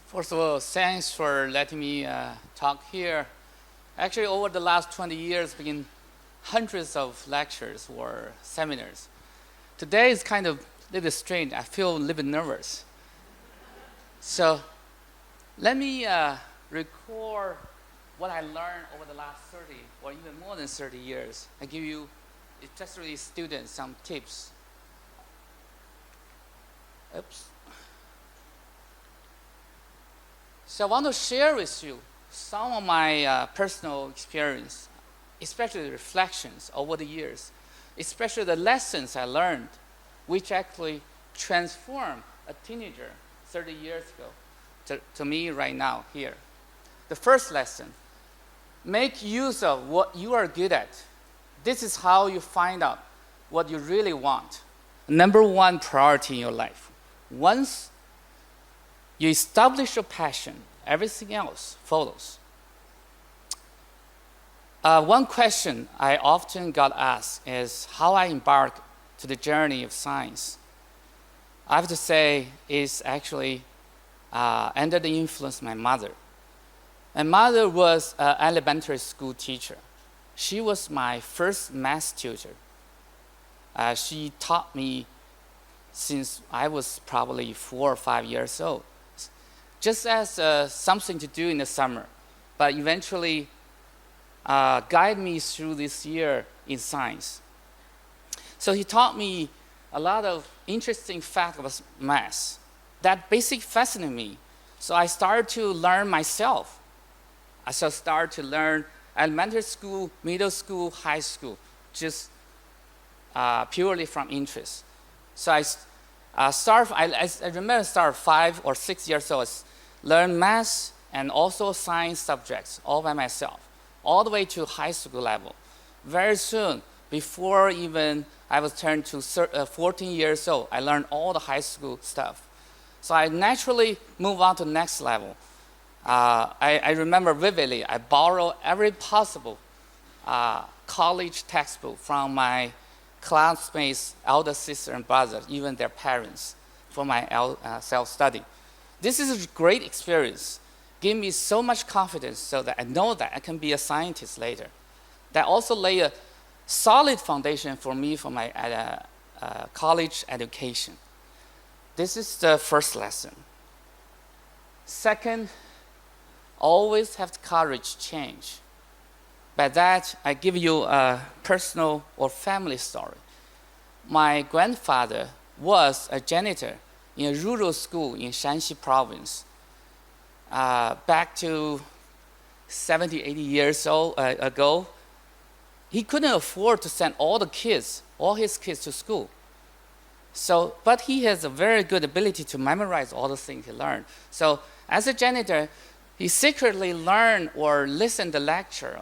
First of all, thanks for letting me talk here. Actually, over the last 20 years, been hundreds of lectures or seminars. Today is kind of a little bit strange. I feel a little bit nervous. So let me record what I learned over the last 30 or even more than 30 years. I give you, especially students, some tips. Oops. So I want to share with you some of my personal experience, especially the reflections over the years, especially the lessons I learned, which actually transformed a teenager 30 years ago to me right now here. The first lesson, make use of what you are good at. This is how you find out what you really want. Number one priority in your life. Once you establish your passion, everything else follows. One question I often got asked is how I embark to the journey of science. I have to say it's actually under the influence of my mother. My mother was an elementary school teacher. She was my first math tutor. She taught me since I was probably 4 or 5 years old, just as something to do in the summer, but eventually guide me through this year in science. So he taught me a lot of interesting facts about math. That basically fascinated me. So I started to learn myself. I started to learn elementary school, middle school, high school, just purely from interest. So I remember I started 5 or 6 years old, learn math and also science subjects all by myself, all the way to high school level. Very soon, before even I was turned to 14 years old, I learned all the high school stuff. So I naturally moved on to the next level. I remember vividly, I borrowed every possible college textbook from my classmates, elder sister and brothers, even their parents, for my self-study. This is a great experience. Gave me so much confidence so that I know that I can be a scientist later. That also lay a solid foundation for me for my college education. This is the first lesson. Second, always have the courage to change. By that, I give you a personal or family story. My grandfather was a janitor in a rural school in Shanxi province. Back to 70, 80 years ago, he couldn't afford to send all his kids to school. But he has a very good ability to memorize all the things he learned. So as a janitor, he secretly learned or listened to lecture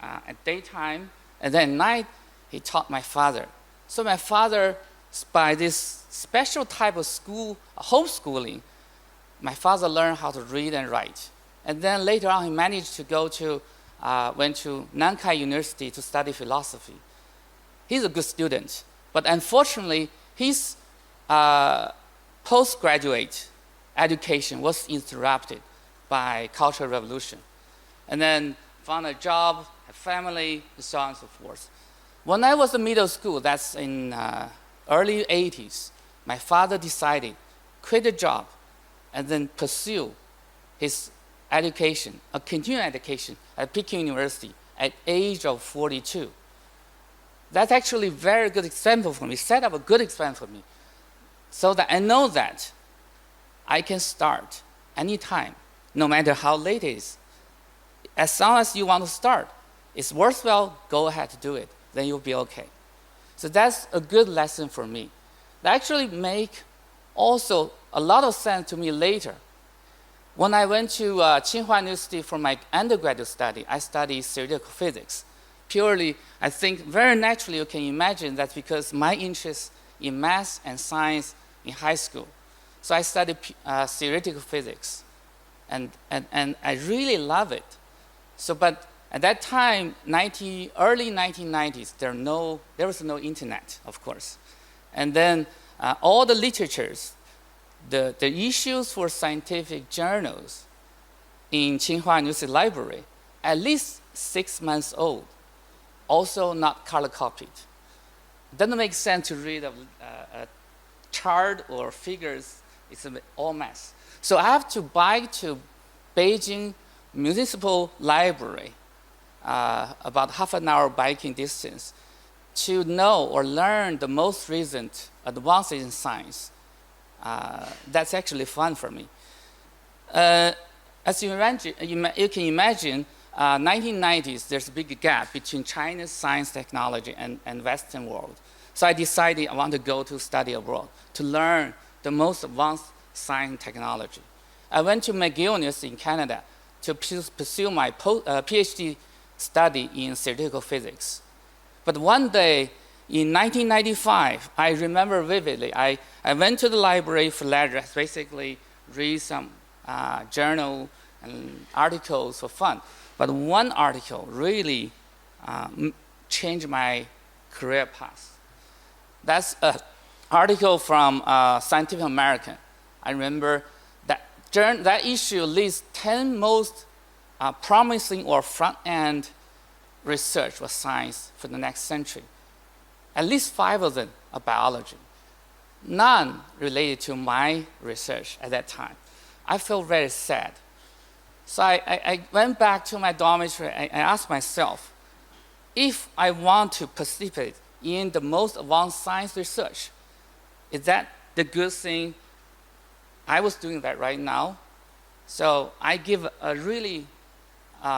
at daytime, and then at night, he taught my father. So my father, by this special type of school, homeschooling, my father learned how to read and write. And then later on, he managed to went to Nankai University to study philosophy. He's a good student, but unfortunately, his postgraduate education was interrupted by Cultural Revolution. And then found a job, a family, and so on and so forth. When I was in middle school, that's in early 80s, my father decided quit the job and then pursue his education, a continuing education at Peking University at age of 42. That's actually a very good example for me, set up a good example for me, so that I know that I can start anytime, no matter how late it is. As long as you want to start, it's worthwhile, go ahead to do it, then you'll be okay. So that's a good lesson for me. That actually make also a lot of sense to me later. When I went to Tsinghua University for my undergraduate study, I studied theoretical physics. Purely, I think very naturally you can imagine that because my interest in math and science in high school. So I studied theoretical physics, and I really love it. But at that time, early 1990s, there was no internet, of course. And then all the literatures, the issues for scientific journals in Tsinghua University Library, at least 6 months old, also not color copied. It doesn't make sense to read a chart or figures. It's all mess. So I have to bike to Beijing Municipal Library, about half an hour biking distance, to know or learn the most recent advances in science. That's actually fun for me. As you can imagine, 1990s, there's a big gap between China's science technology and Western world. So I decided I want to go to study abroad to learn the most advanced science technology. I went to McGill University in Canada to pursue my PhD study in theoretical physics. But one day in 1995, I remember vividly, I went to the library for leisure, basically read some journal and articles for fun. But one article really changed my career path. That's an article from Scientific American. I remember that issue lists 10 most promising or front-end research for science for the next century. At least 5 of them are biology. None related to my research at that time. I felt very sad. So I went back to my dormitory. I asked myself, if I want to participate in the most advanced science research, is that the good thing? I was doing that right now. So I give a really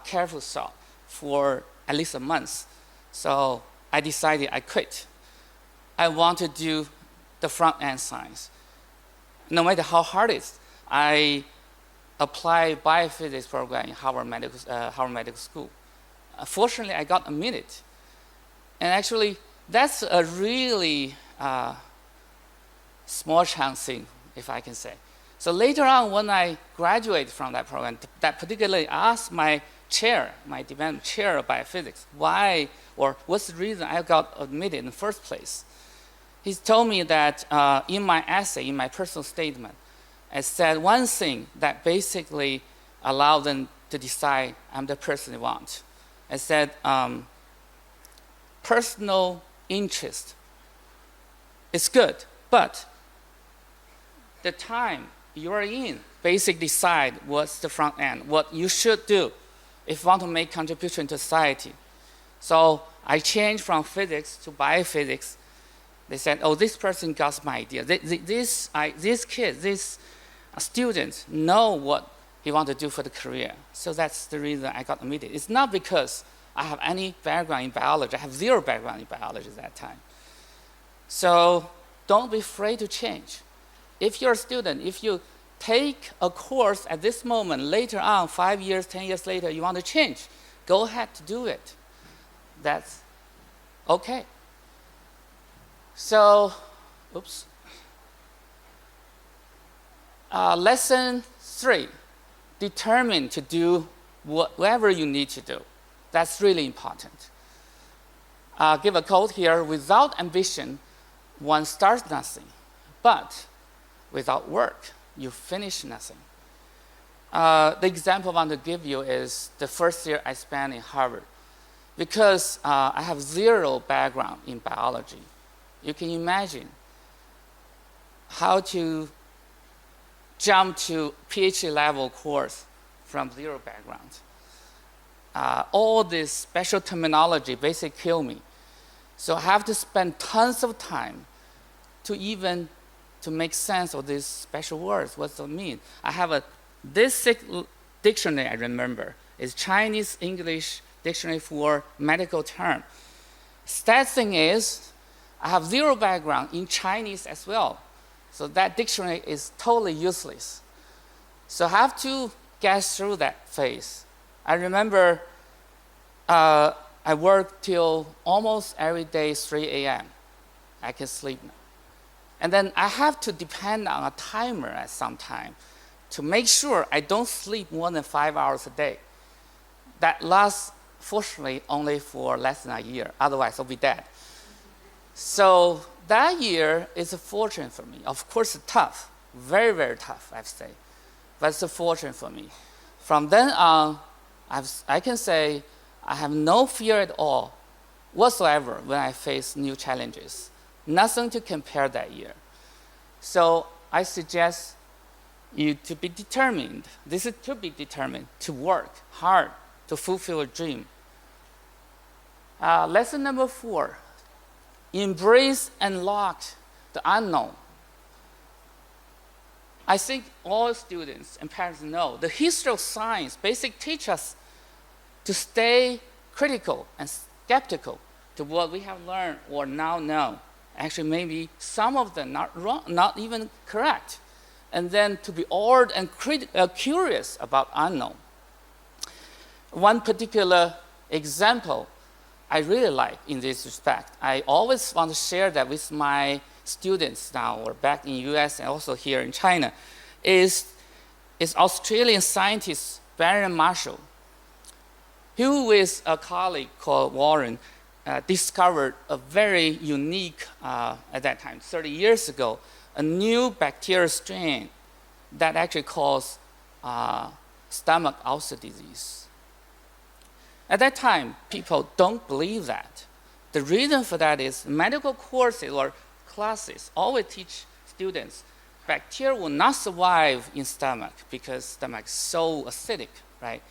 careful thought for at least a month. So I decided I quit. I want to do the front-end science. No matter how hard it is, I applied biophysics program in Harvard Medical School. Fortunately, I got admitted. And actually, that's a really small chance thing, if I can say. So later on, when I graduated from that program, that particularly asked my chair, my department chair of biophysics, why or what's the reason I got admitted in the first place. He told me that in my essay, in my personal statement, I said one thing that basically allowed them to decide I'm the person they want. I said personal interest is good, but the time you're in basically decide what's the front end, what you should do if you want to make contribution to society. So I changed from physics to biophysics. They said, oh, this person got my idea. This kid, this student know what he wants to do for the career. So that's the reason I got admitted. It's not because I have any background in biology. I have 0 background in biology at that time. So don't be afraid to change. If you're a student, if you take a course at this moment, later on, 5 years, 10 years later, you want to change, go ahead to do it. That's okay. So, oops. Lesson 3, determine to do whatever you need to do. That's really important. Give a quote here, without ambition, one starts nothing, but without work, you finish nothing. The example I want to give you is the first year I spent in Harvard. Because I have 0 background in biology, you can imagine how to jump to PhD level course from 0 background. All this special terminology basically kill me. So I have to spend tons of time to make sense of these special words. What's it mean? I have this dictionary I remember is Chinese English dictionary for medical term. Sad thing is, I have 0 background in Chinese as well. So that dictionary is totally useless. So I have to get through that phase. I remember I work till almost every day 3 a.m. I can sleep now. And then I have to depend on a timer at some time to make sure I don't sleep more than 5 hours a day. That lasts, fortunately, only for less than a year. Otherwise, I'll be dead. So that year is a fortune for me. Of course, it's tough. Very, very tough, I have to say. But it's a fortune for me. From then on, I can say I have no fear at all whatsoever when I face new challenges. Nothing to compare that year. So I suggest you to be determined. This is to be determined, to work hard to fulfill a dream. Lesson number 4, embrace and lock the unknown. I think all students and parents know the history of science basically teach us to stay critical and skeptical to what we have learned or now know. Actually, maybe some of them not wrong, not even correct. And then to be awed and curious about unknown. One particular example I really like in this respect, I always want to share that with my students now, or back in US and also here in China, is Australian scientist Barron Marshall, who with a colleague called Warren discovered a very unique, at that time, 30 years ago, a new bacterial strain that actually caused stomach ulcer disease. At that time, people don't believe that. The reason for that is medical courses or classes always teach students bacteria will not survive in stomach because stomach is so acidic, right?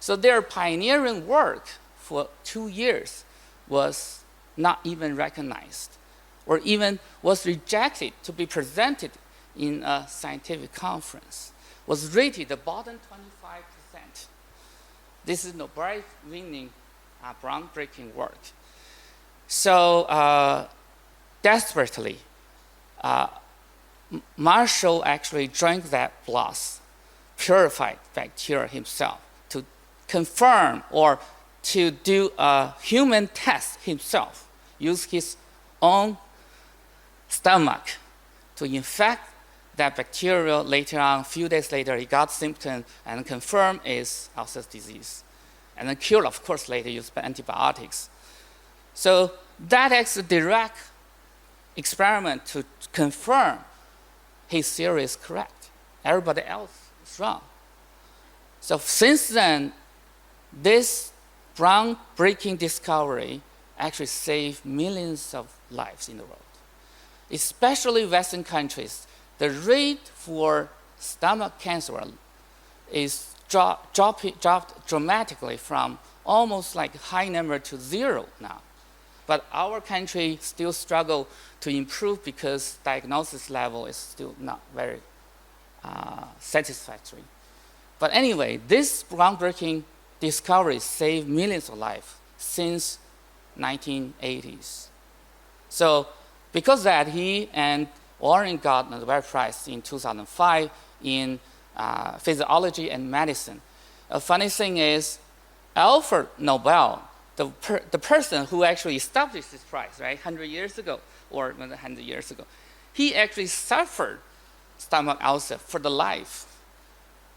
So their pioneering work for 2 years was not even recognized, or even was rejected to be presented in a scientific conference, was rated the bottom 25%. This is Nobel-winning, groundbreaking work. So desperately, Marshall actually drank that blood, purified bacteria himself to confirm or to do a human test himself, use his own stomach to infect that bacteria. Later on, a few days later, he got symptoms and confirmed is ulcer disease. And then cured, of course, later used antibiotics. So that is a direct experiment to confirm his theory is correct. Everybody else is wrong. So since then, this groundbreaking discovery actually saved millions of lives in the world. Especially Western countries, the rate for stomach cancer is dropped dramatically from almost like a high number to 0 now. But our country still struggle to improve because diagnosis level is still not very satisfactory. But anyway, this groundbreaking discovery saved millions of lives since 1980s. So because of that, he and Warren got the Nobel Prize in 2005 in physiology and medicine. A funny thing is, Alfred Nobel, the person who actually established this prize, right, 100 years ago, or 100 years ago, he actually suffered stomach ulcer for the life.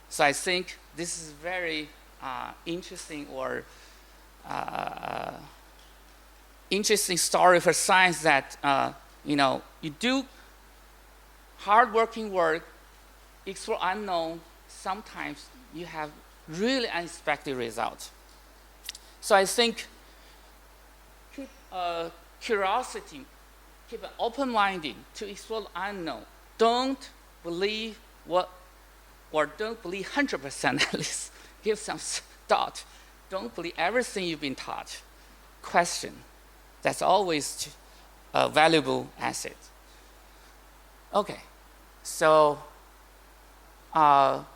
So I think this is very interesting or interesting story for science that you do hard-working work, explore unknown, sometimes you have really unexpected results. So I think keep curiosity, keep an open-minded to explore the unknown. Don't believe don't believe 100% at least. Give some thought. Don't believe everything you've been taught. Question. That's always a valuable asset. Okay, so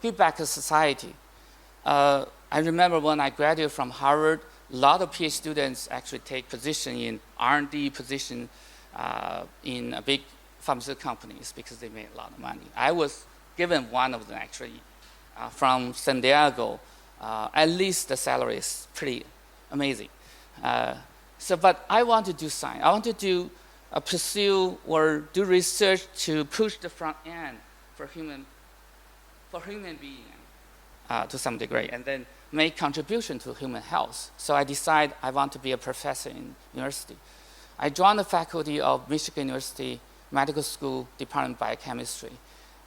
give back to society. I remember when I graduated from Harvard, a lot of PhD students actually take position in R&D position in big pharmaceutical companies because they made a lot of money. I was given one of them actually from San Diego. At least the salary is pretty amazing. But I want to do science. I want to pursue or do research to push the front end for human being to some degree, and then make contribution to human health. So I decided I want to be a professor in university. I joined the faculty of Michigan University Medical School Department of Biochemistry.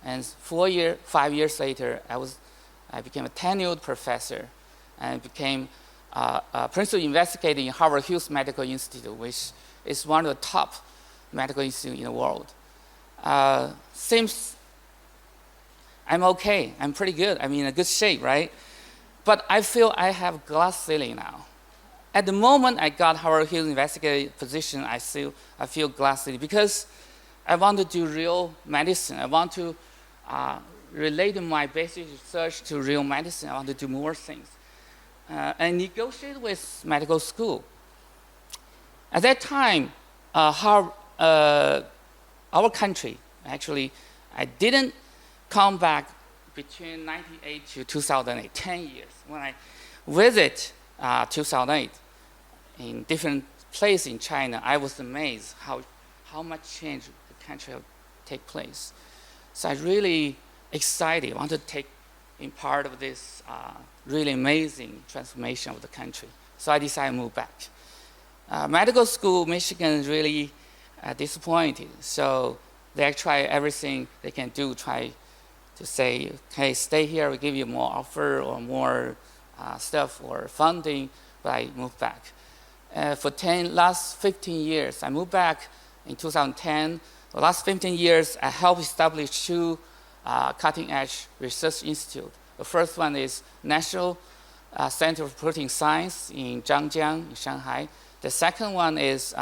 And 5 years later, I became a tenured professor and became a principal investigator in Harvard Hughes Medical Institute, which is one of the top medical institutes in the world. Seems I'm okay. I'm pretty good. I'm in a good shape, right? But I feel I have glass ceiling now. At the moment I got Harvard Hughes investigator position, I feel glass ceiling because I want to do real medicine. I want to relate my basic research to real medicine. I want to do more things. And negotiate with medical school. At that time, our country, actually, I didn't come back between 1998 to 2008, 10 years. When I visit 2008 in different places in China, I was amazed how much change the country will take place. So I really excited, want to take in part of this really amazing transformation of the country. So I decided to move back. Medical school, Michigan, is really disappointed. So they try everything they can do, try to say, okay, stay here, we give you more offer or more stuff or funding, but I moved back. For last 15 years, I moved back in 2010. The last 15 years, I helped establish 2 cutting-edge research institutes. The first one is National Center for Protein Science in Zhangjiang, in Shanghai. The second one is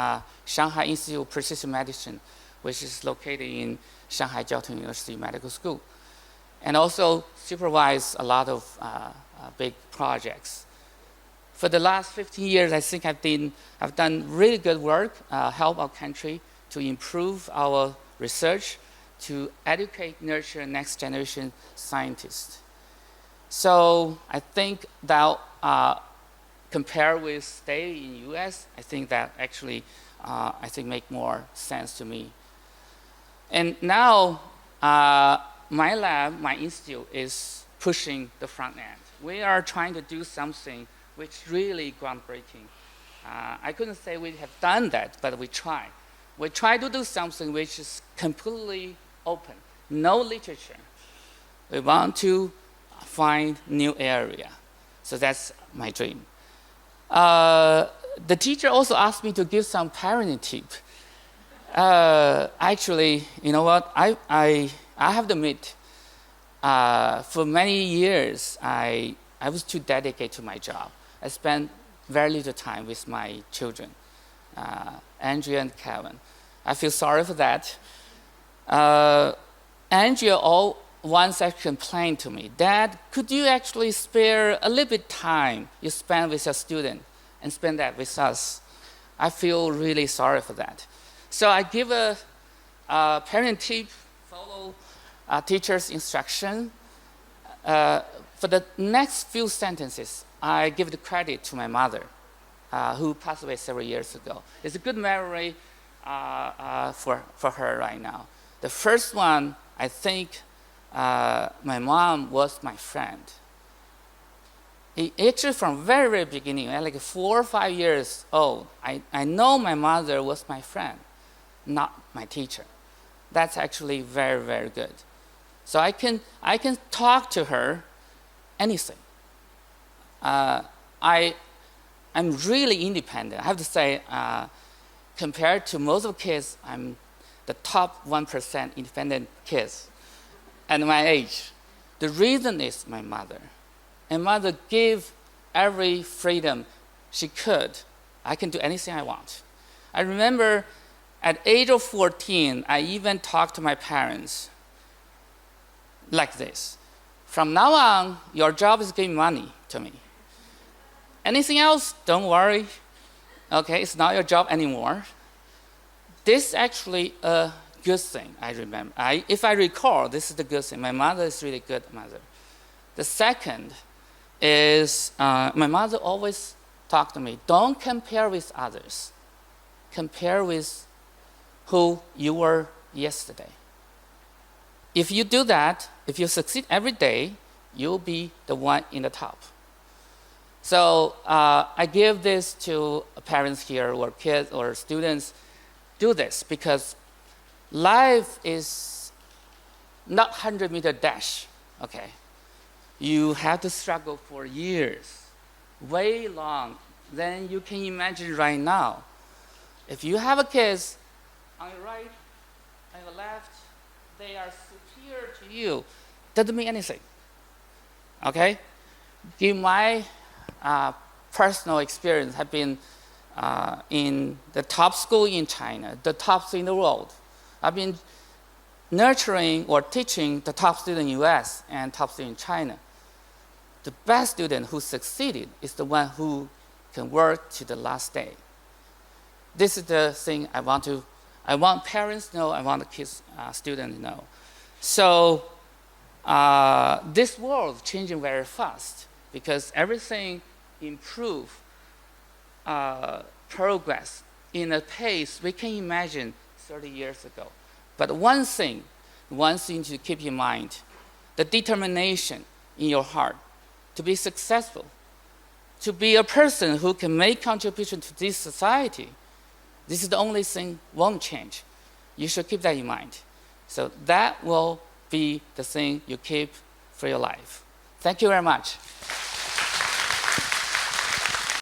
Shanghai Institute of Precision Medicine, which is located in Shanghai Jiaotong University Medical School, and also supervise a lot of big projects. For the last 15 years, I think I've done really good work, help our country to improve our research, to educate, nurture next generation scientists. So I think that compared with stay in US, I think that actually make more sense to me. And now my lab, my institute is pushing the front end. We are trying to do something which is really groundbreaking. I couldn't say we have done that, but we try. We try to do something which is completely open, no literature. We want to find new area. So that's my dream. The teacher also asked me to give some parenting tip. Actually, you know what? I have to admit, for many years, I was too dedicated to my job. I spent very little time with my children, Andrea and Kevin. I feel sorry for that. Andrea once actually complained to me, Dad, could you actually spare a little bit time you spend with your student and spend that with us? I feel really sorry for that. So I give a parent tip, follow teacher's instruction. For the next few sentences, I give the credit to my mother, who passed away several years ago. It's a good memory for her right now. The first one, I think my mom was my friend. Actually, from very, very beginning, like 4 or 5 years old, I know my mother was my friend, not my teacher. That's actually very, very good. So I can talk to her anything. I'm really independent. I have to say, compared to most of the kids, I'm the top 1% independent kids at my age. The reason is my mother. And mother gave every freedom she could. I can do anything I want. I remember at age of 14, I even talked to my parents like this. From now on, your job is giving money to me. Anything else, don't worry. Okay, it's not your job anymore. This is actually a good thing, I remember. If I recall, this is the good thing. My mother is really good mother. The second is my mother always talked to me, don't compare with others. Compare with who you were yesterday. If you do that, if you succeed every day, you'll be the one in the top. So I give this to parents here or kids or students. Do this because life is not 100-meter dash, okay? You have to struggle for years, way long than you can imagine right now. If you have a kids on your right, on your left, they are superior to you, doesn't mean anything, okay? Give my personal experience have been in the top school in China, the top school in the world. I've been nurturing or teaching the top student in US and top student in China. The best student who succeeded is the one who can work to the last day. This is the thing I want parents to know, I want the kids, students to know. So this world is changing very fast because everything improves progress in a pace we can imagine 30 years ago. But one thing to keep in mind, the determination in your heart to be successful, to be a person who can make contribution to this society. This is the only thing won't change. You should keep that in mind. So that will be the thing you keep for your life. Thank you very much.